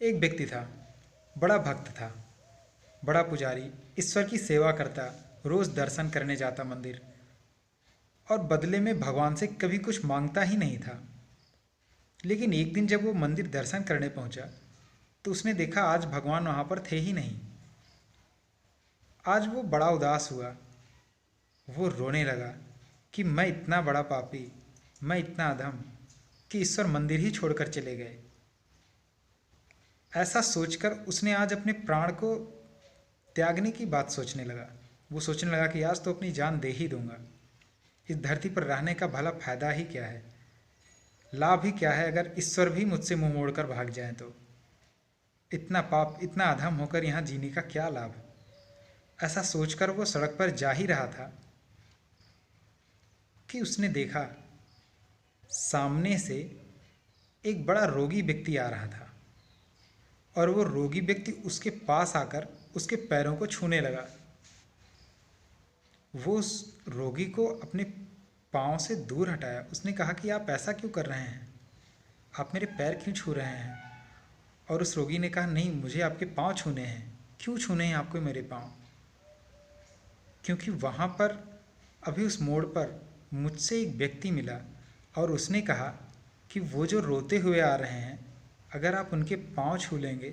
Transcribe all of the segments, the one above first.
एक व्यक्ति था, बड़ा भक्त था, बड़ा पुजारी, ईश्वर की सेवा करता, रोज दर्शन करने जाता मंदिर, और बदले में भगवान से कभी कुछ मांगता ही नहीं था। लेकिन एक दिन जब वो मंदिर दर्शन करने पहुंचा तो उसने देखा आज भगवान वहां पर थे ही नहीं। आज वो बड़ा उदास हुआ। वो रोने लगा कि मैं इतना बड़ा पापी, मैं इतना अधम कि ईश्वर मंदिर ही छोड़कर चले गए। ऐसा सोचकर उसने आज अपने प्राण को त्यागने की बात सोचने लगा। वो सोचने लगा कि आज तो अपनी जान दे ही दूंगा। इस धरती पर रहने का भला फायदा ही क्या है, लाभ ही क्या है अगर ईश्वर भी मुझसे मुंह मोड़कर भाग जाए तो। इतना पाप, इतना अधम होकर यहाँ जीने का क्या लाभ। ऐसा सोचकर वो सड़क पर जा ही रहा था कि उसने देखा सामने से एक बड़ा रोगी व्यक्ति आ रहा था, और वो रोगी व्यक्ति उसके पास आकर उसके पैरों को छूने लगा। वो उस रोगी को अपने पाँव से दूर हटाया। उसने कहा कि आप ऐसा क्यों कर रहे हैं, आप मेरे पैर क्यों छू रहे हैं। और उस रोगी ने कहा, नहीं, मुझे आपके पाँव छूने हैं। क्यों छूने हैं आपको मेरे पाँव? क्योंकि वहाँ पर अभी उस मोड़ पर मुझसे एक व्यक्ति मिला और उसने कहा कि वो जो रोते हुए आ रहे हैं, अगर आप उनके पाँव छू लेंगे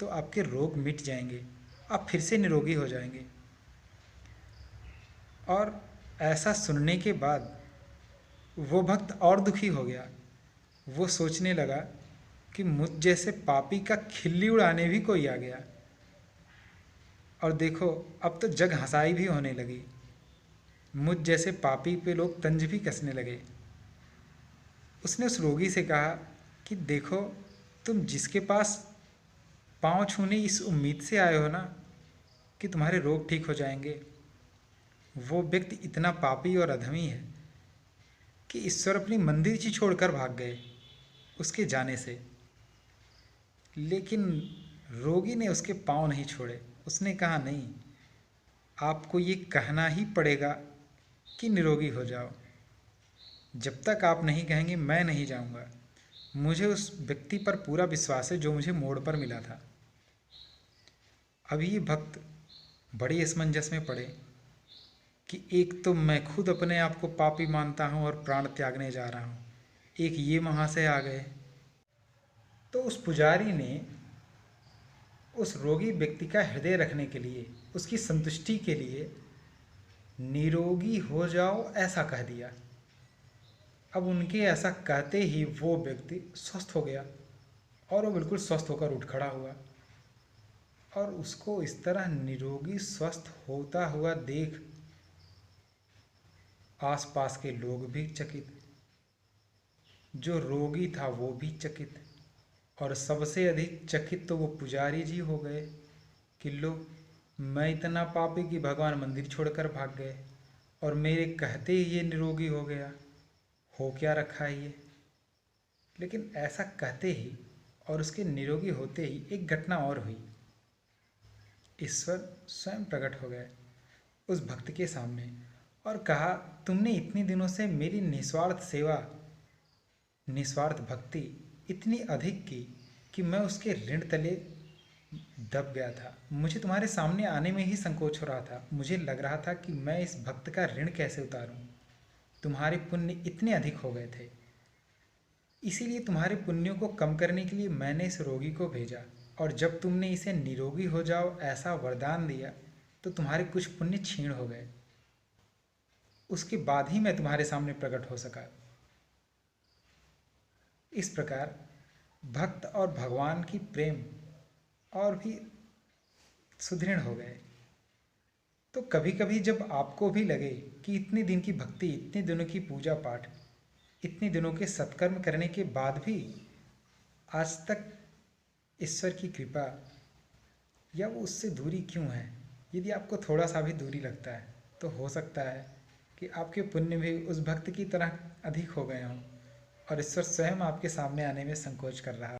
तो आपके रोग मिट जाएंगे, आप फिर से निरोगी हो जाएंगे। और ऐसा सुनने के बाद वो भक्त और दुखी हो गया। वो सोचने लगा कि मुझ जैसे पापी का खिल्ली उड़ाने भी कोई आ गया। और देखो, अब तो जग हंसाई भी होने लगी। मुझ जैसे पापी पे लोग तंज भी कसने लगे। उसने उस रोगी से कहा कि देखो, तुम जिसके पास पाँव छूने इस उम्मीद से आए हो ना कि तुम्हारे रोग ठीक हो जाएंगे, वो व्यक्ति इतना पापी और अधमी है कि ईश्वर अपनी मंदिर ही छोड़कर भाग गए उसके जाने से। लेकिन रोगी ने उसके पाँव नहीं छोड़े। उसने कहा, नहीं, आपको ये कहना ही पड़ेगा कि निरोगी हो जाओ। जब तक आप नहीं कहेंगे मैं नहीं जाऊंगा। मुझे उस व्यक्ति पर पूरा विश्वास है जो मुझे मोड़ पर मिला था। अभी ये भक्त बड़ी असमंजस में पड़े कि एक तो मैं खुद अपने आप को पापी मानता हूँ और प्राण त्यागने जा रहा हूँ, एक ये वहाँ से आ गए। तो उस पुजारी ने उस रोगी व्यक्ति का हृदय रखने के लिए, उसकी संतुष्टि के लिए, निरोगी हो जाओ ऐसा कह दिया। अब उनके ऐसा कहते ही वो व्यक्ति स्वस्थ हो गया और वो बिल्कुल स्वस्थ होकर उठ खड़ा हुआ। और उसको इस तरह निरोगी स्वस्थ होता हुआ देख आसपास के लोग भी चकित, जो रोगी था वो भी चकित, और सबसे अधिक चकित तो वो पुजारी जी हो गए कि लो, मैं इतना पापी कि भगवान मंदिर छोड़कर भाग गए और मेरे कहते ही ये निरोगी हो गया। हो क्या रखा है ये। लेकिन ऐसा कहते ही और उसके निरोगी होते ही एक घटना और हुई। ईश्वर स्वयं प्रकट हो गए उस भक्त के सामने और कहा, तुमने इतने दिनों से मेरी निस्वार्थ सेवा, निस्वार्थ भक्ति इतनी अधिक की कि मैं उसके ऋण तले दब गया था। मुझे तुम्हारे सामने आने में ही संकोच हो रहा था। मुझे लग रहा था कि मैं इस भक्त का ऋण कैसे उतारूं। तुम्हारे पुण्य इतने अधिक हो गए थे, इसीलिए तुम्हारे पुण्यों को कम करने के लिए मैंने इस रोगी को भेजा। और जब तुमने इसे निरोगी हो जाओ ऐसा वरदान दिया तो तुम्हारे कुछ पुण्य क्षीण हो गए। उसके बाद ही मैं तुम्हारे सामने प्रकट हो सका। इस प्रकार भक्त और भगवान की प्रेम और भी सुदृढ़ हो गए। तो कभी कभी जब आपको भी लगे कि इतने दिन की भक्ति, इतने दिनों की पूजा पाठ, इतने दिनों के सत्कर्म करने के बाद भी आज तक ईश्वर की कृपा या वो उससे दूरी क्यों है, यदि आपको थोड़ा सा भी दूरी लगता है तो हो सकता है कि आपके पुण्य भी उस भक्त की तरह अधिक हो गए हों और ईश्वर स्वयं आपके सामने आने में संकोच कर रहा